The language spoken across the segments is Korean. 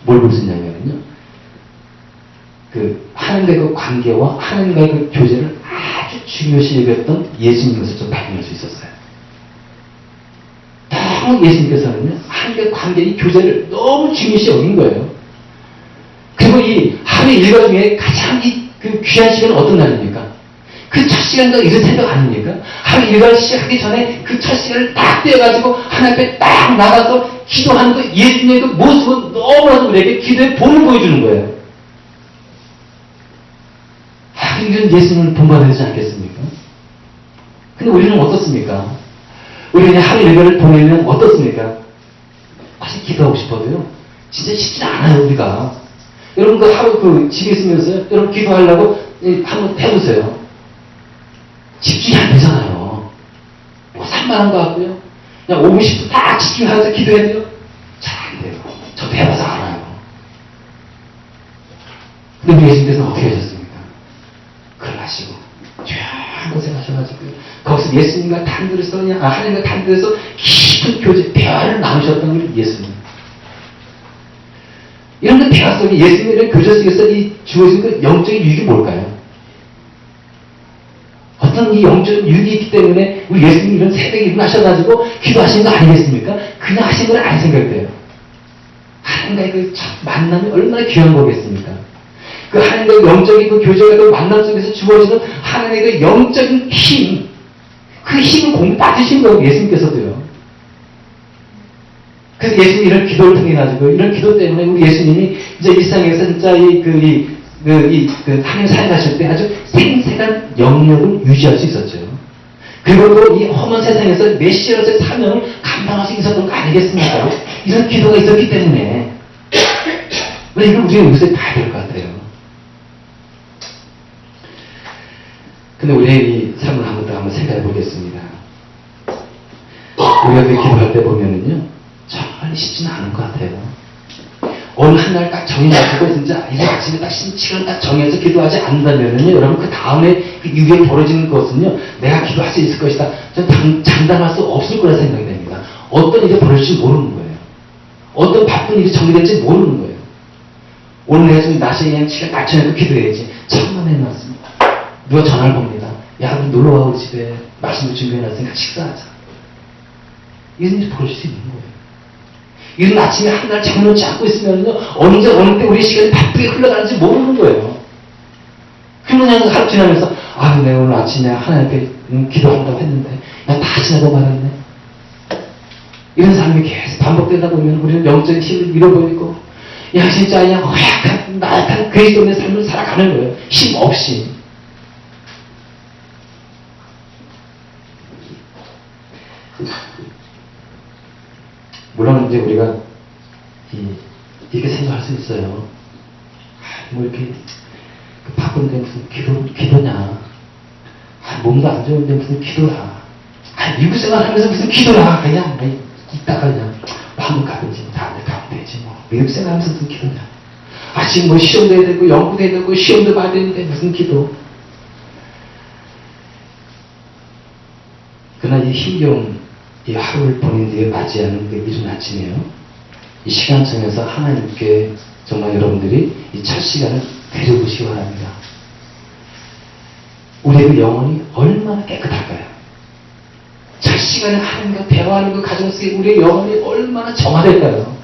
뭘 볼 수 있냐면요. 그 하나님과의 그 관계와 하나님과의 그 교제를 아주 중요시 여겼던 예수님에서 좀 발견할 수 있었어요. 너무 예수님께서는요, 하나님과의 관계, 이 교제를 너무 중요시 여긴 거예요. 그리고 이 하루 일과 중에 가장 그 귀한 시간은 어떤 날입니까? 그 첫 시간과 이른 새벽 아닙니까? 하루 일과를 시작하기 전에 그 첫 시간을 딱 떼어가지고 하나님 앞에 딱 나가서 기도하는 그 예수님의 그 모습은 너무나도 우리에게 기도의 본을 보여주는 거예요. 하긴 예수님을 본받아야 되지 않겠습니까? 근데 우리는 어떻습니까? 우리 그냥 하루 일과를 보내면 어떻습니까? 사실 기도하고 싶어도요, 진짜 쉽지 않아요, 우리가. 여러분, 그 하루 그 집에 있으면서요, 여러분 기도하려고 한번 해보세요. 집중이 안 되잖아요. 뭐 산만한 것 같고요. 그냥 5분, 10분 딱 집중하면서 기도해야 돼요? 잘 안 돼요. 저도 해봐서 알아요. 근데 우리 예수님께서는 어떻게 하셨습니까? 그걸 하시고, 쫙 고생하셔가지고, 거기서 예수님과 단둘이서 그냥, 하나님과 단둘이서 깊은 교제, 대화를 나누셨던 우리 예수님. 이런 그 대화 속에 예수님의 교제 속에서 이 주어진 그 영적인 유익이 뭘까요? 어떤 이 영적인 유익이 있기 때문에 우리 예수님이 이런 새벽에 일어나셔가지고 기도하시는 거 아니겠습니까? 그냥 하신 건 아닌 생각돼요. 하나님과의 그 첫 만남이 얼마나 귀한 거겠습니까? 그 하나님과의 영적인 그 교제와 그 만남 속에서 주어지는 하나님의 그 영적인 힘, 그 힘을 공받으신 거고 예수님께서도요. 그래서 예수님이 이런 기도를 통해 가지고 이런 기도 때문에 우리 예수님이 이제 일상에서 진짜 하나님 살아가실 때 아주 생생한 영역을 유지할 수 있었죠. 그리고 또 이 험한 세상에서 메시아로서의 사명을 감당할 수 있었던 거 아니겠습니까? 이런 기도가 있었기 때문에 왜 이걸 우리가 요새 봐야 될 것 같아요. 근데 우리의 이 삶을 한번 생각해 보겠습니다. 우리가 그 기도할 때 보면은요, 정말 쉽지는 않은 것 같아요. 어느 한 날 딱 정해가지고 진짜 이제 아침에 딱 시간 딱 정해서 기도하지 않는다면은요, 여러분 그 다음에 그 이후에 벌어지는 것은요, 내가 기도할 수 있을 것이다. 전 장담할 수 없을 거라 생각이 됩니다. 어떤 일이 벌어질지 모르는 거예요. 어떤 바쁜 일이 정리될지 모르는 거예요. 오늘 내가 좀 낮에 그냥 시간 딱 정해서 기도해야지. 천만 해놨습니다. 누가 전화를 봅니다. 야, 우리 놀러와 우리 집에 맛있는 거 준비해놨으니까 식사하자. 이런 일이 벌어질 수 있는 거예요. 이런 아침에 한 날 정놓지 않고 있으면요, 언제 어느 때 우리 시간이 바쁘게 흘러가는지 모르는 거예요. 그냥 하루 지나면서, 아, 내가 오늘 아침에 하나님께 기도한다고 했는데, 나 다 지나고 말았네. 이런 사람이 계속 반복되다 보면 우리는 영적인 힘을 잃어버리고, 야, 진짜 그냥 허약한, 나약한 그리스도인의 삶을 살아가는 거예요. 힘 없이. 물론 이제 우리가 이렇게 생각할 수 있어요. 뭐 이렇게 바쁜데 무슨 기도냐? 몸도 안 좋은데 무슨 기도야? 미국 생활하면서 무슨 기도야? 그냥 이따가 그냥 한번 가든지 다음에 가면 되지 뭐. 미국 생활하면서 무슨 기도냐? 지금 뭐 시험도 해야 되고 연구도 해야 되고 시험도 봐야 되는데 무슨 기도? 그러나 이 힘겨운 이 하루를 보낸 뒤에 맞이하는 그 이른 아침이에요. 이 시간 정해서 하나님께 정말 여러분들이 이 첫 시간을 드려보시기 바랍니다. 우리의 그 영혼이 얼마나 깨끗할까요? 첫 시간에 하나님과 대화하는 그 가정 속에 우리의 영혼이 얼마나 정화될까요?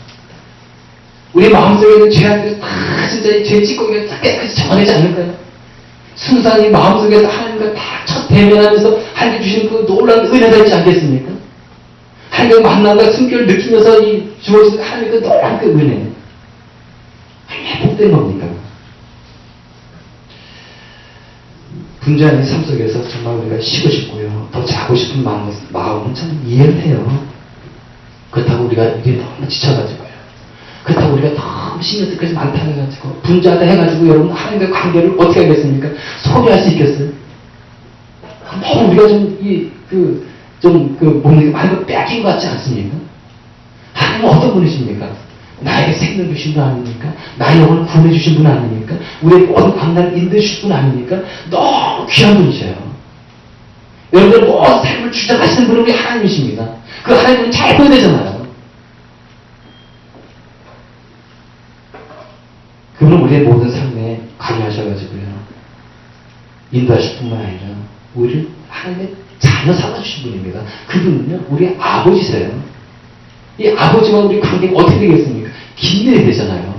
우리 마음속에 있는 죄악들이 다 진짜 이 죄 찌꺼기가 다 깨끗이 정화되지 않을까요? 순수한 이 마음속에서 하나님과 다 첫 대면하면서 하나님 주신 그 놀라운 은혜가 있지 않겠습니까? 하나님의 만남과 숨결을 느끼면서 이 주어진 하나님의 그 놀라운 그 은혜. 얼마나 복된 겁니까? 분주한 이 삶 속에서 정말 우리가 쉬고 싶고요. 더 자고 싶은 마음은 참 이해를 해요. 그렇다고 우리가 이게 너무 지쳐가지고요. 그렇다고 우리가 너무 신경 쓸 것이 많다 해가지고 분주하다 해가지고 여러분 하나님과의 관계를 어떻게 하겠습니까? 소홀히할 수 있겠어요? 너무 우리가 몸에 많은 걸 빼앗긴 것 같지 않습니까? 하나님은 어떤 분이십니까? 나에게 생명 주신 분 아닙니까? 나의 영혼을 구원해 주신 분 아닙니까? 우리의 모든 광란을 인도해 주신 분 아닙니까? 너무 귀한 분이셔요. 여러분들 모든 삶을 주장하시는 분은 우리 하나님이십니다. 그 하나님은 잘 보여야 되잖아요. 그분은 우리의 모든 삶에 관여하셔가지고요. 인도하실 뿐만 아니라 우리를 하나님의 자녀 삼아주신 분입니다. 그분은요, 우리의 아버지세요. 이 아버지와 우리 관계가 어떻게 되겠습니까? 긴밀히 되잖아요.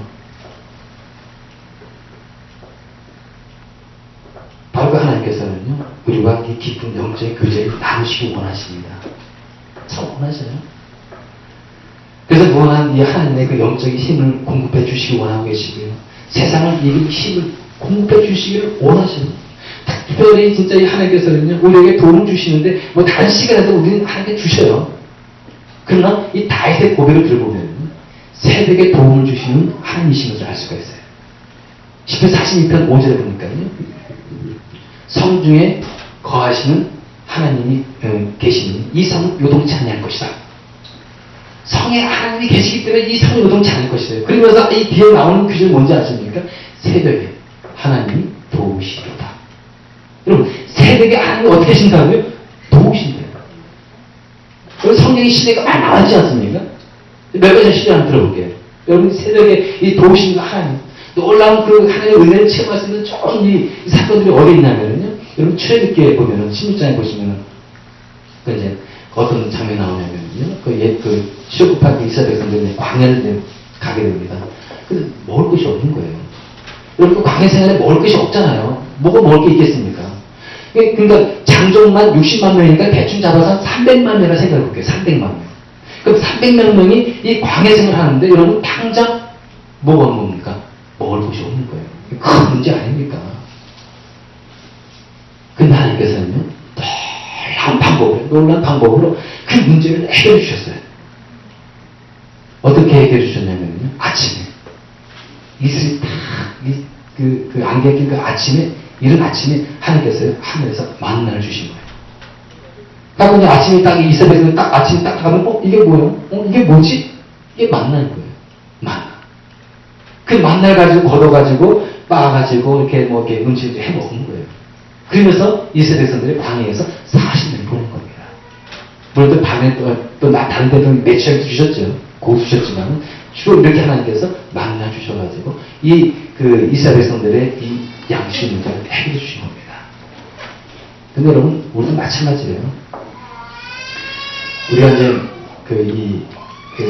바로 그 하나님께서는요, 우리와 이 깊은 영적인 교제를 나누시기 원하십니다. 참 원하셔요. 그래서 무한한 이 하나님의 그 영적인 힘을 공급해 주시기 원하고 계시고요. 세상을 이길 힘을 공급해 주시기를 원하셔요. 특별히 진짜 이 하나님께서는요, 우리에게 도움을 주시는데, 뭐 다른 시간에도 우리는 하나님께 주셔요. 그러나 이 다윗의 고백을 들어보면 새벽에 도움을 주시는 하나님이신 것을 알 수가 있어요. 10편 42편 5절에 보니까요, 성중에 거하시는 하나님이 계시니 이 성은 요동치 아니할 것이다. 성에 하나님이 계시기 때문에 이 성은 요동치 않을 것이다. 그러면서 이 뒤에 나오는 규정이 뭔지 아십니까? 새벽에 하나님이 도우시리로다. 여러분, 새벽에 하나님이 어떻게 하신다고요? 도우신대요. 성경의 시대가 많이 나왔지 않습니까? 몇 가지 시대 한번 들어볼게요. 여러분, 새벽에 이 도우신 하나님, 놀라운 그 하나님의 은혜를 체험할 수 있는 좋은 이 사건들이 어디에 있냐면요. 여러분, 출애굽기에 보면은, 16장에 보시면은, 그 이제, 어떤 장면이 나오냐면요. 그 출애굽한 이스라엘 백성들이 광야를 가게 됩니다. 근데 먹을 것이 없는 거예요. 여러분, 그 광야 생활에 먹을 것이 없잖아요. 뭐가 먹을 게 있겠습니까? 그러니까 장족만 60만 명이니까 대충 잡아서 300만 명이라 생각해 볼게요. 300만 명. 그럼 300만 명이 이 광야 생활을 하는데 여러분 당장 뭐가 없는 겁니까? 먹을 것이 없는 거예요. 큰 문제 아닙니까? 근데 하나님께서는요, 놀라운 방법으로 그 문제를 해결해 주셨어요. 어떻게 해결해 주셨냐면요, 아침에 이슬이 딱 안개 낀 그 아침에, 이른 아침에 하나님께서요, 하늘에서 만나를 주신 거예요. 딱 그냥 아침에 딱 이스라엘에서 딱 아침에 딱 가면, 이게 뭐예요? 이게 뭐지? 이게 만나는 거예요. 만나. 그 만나를 가지고 걷어가지고 빻아가지고 이렇게 뭐 이렇게 음식을 해 먹는 거예요. 그러면서 이스라엘 백성들이 광야에서 40년 보낸 겁니다. 물론 또 밤에 또 다른 데도 매출액도 주셨죠. 고수 주셨지만 주로 이렇게 하나님께서 만나 주셔가지고 그 이스라엘 백성들의 이 양식 문제를 해결해 주신 겁니다. 근데 여러분, 우리도 마찬가지예요. 우리가 이제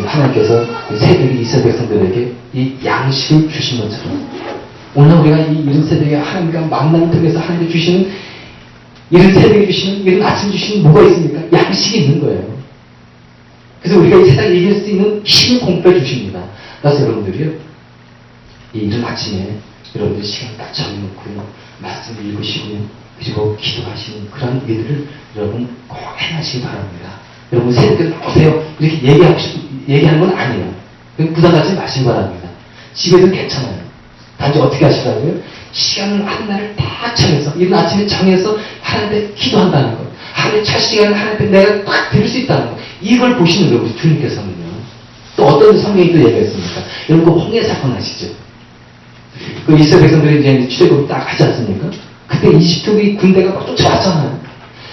하나님께서 새벽에 이스라엘 백성들에게 이 양식을 주신 것처럼 오늘 우리가 이 이른 새벽에 하나님과 만남을 통해서 하나님이 주시는, 이른 새벽에 주시는, 이른 아침 주시는 뭐가 있습니까? 양식이 있는 거예요. 그래서 우리가 이 세상을 이길 수 있는 힘을 공급해 주십니다. 그래서 여러분들이요, 이 이른 아침에 여러분들 시간 딱 정해놓고요, 말씀을 읽으시고요, 그리고 기도하시는 그런 일들을 여러분 꼭 해나시기 바랍니다. 여러분 새벽에 나오세요, 이렇게 얘기하는 건 아니에요. 부담 갖지 마시기 바랍니다. 집에서는 괜찮아요. 단지 어떻게 하시라고요? 시간을 한날을 다 정해서, 이른 아침에 정해서 하나님께 기도한다는 것, 하나님의 첫 시간을 하나님께 내가 딱 드릴 수 있다는 것, 이걸 보시는 거예요, 우리 주님께서는요. 또 어떤 성경이 또 얘기했습니까? 여러분 그 홍해 사건 아시죠? 그 이스라엘 백성들이 이제 출애굽을 딱 하지 않습니까? 그때 이집트 군대가 막 쫓아왔잖아요.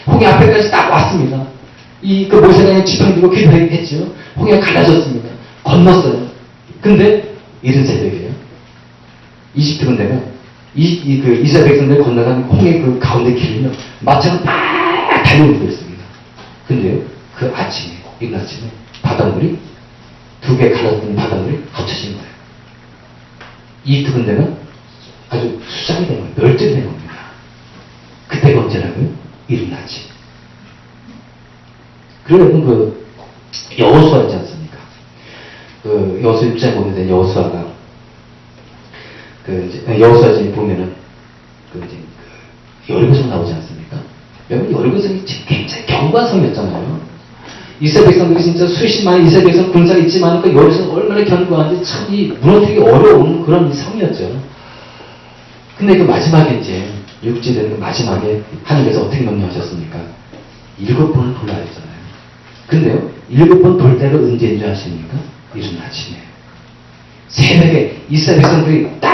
홍해 앞에까지 딱 왔습니다. 그 모세가 지팡이 들고 기도했죠. 홍해가 갈라졌습니다. 건넜어요. 근데 이른 새벽이에요. 이집트 군대가 그 이스라엘 백성들이 건너간 홍해 그 가운데 길을요, 마차가 막 달려오고 있습니다. 근데요, 그 아침에, 이른 아침에 바닷물이, 2개 갈라진 바닷물이 합쳐진 거예요. 이집트 군대가 아주 수장이 된 거예요. 멸종된 겁니다. 그때가 언제라고요? 이른 아침. 그리고 그 여호수아 있지 않습니까? 그 여호수아 6장에 보면 여호수아가 여호수아에 보면은 여리고성 나오지 않습니까? 여러분 여리고성이 굉장히 견고한 성이었잖아요. 이스라엘 백성들이 진짜 수십만의 이스라엘 백성 군사가 있지만 그 여리고성 얼마나 견고한지 참 무너뜨리기 어려운 그런 성이었죠. 근데 그 마지막에 이제 육지되는 그 마지막에 하나님께서 어떻게 명령하셨습니까? 7번을 돌라 했잖아요. 근데요, 7번 돌 때가 언제인 줄 아십니까? 이른 아침에. 새벽에 이스라엘 백성들이 딱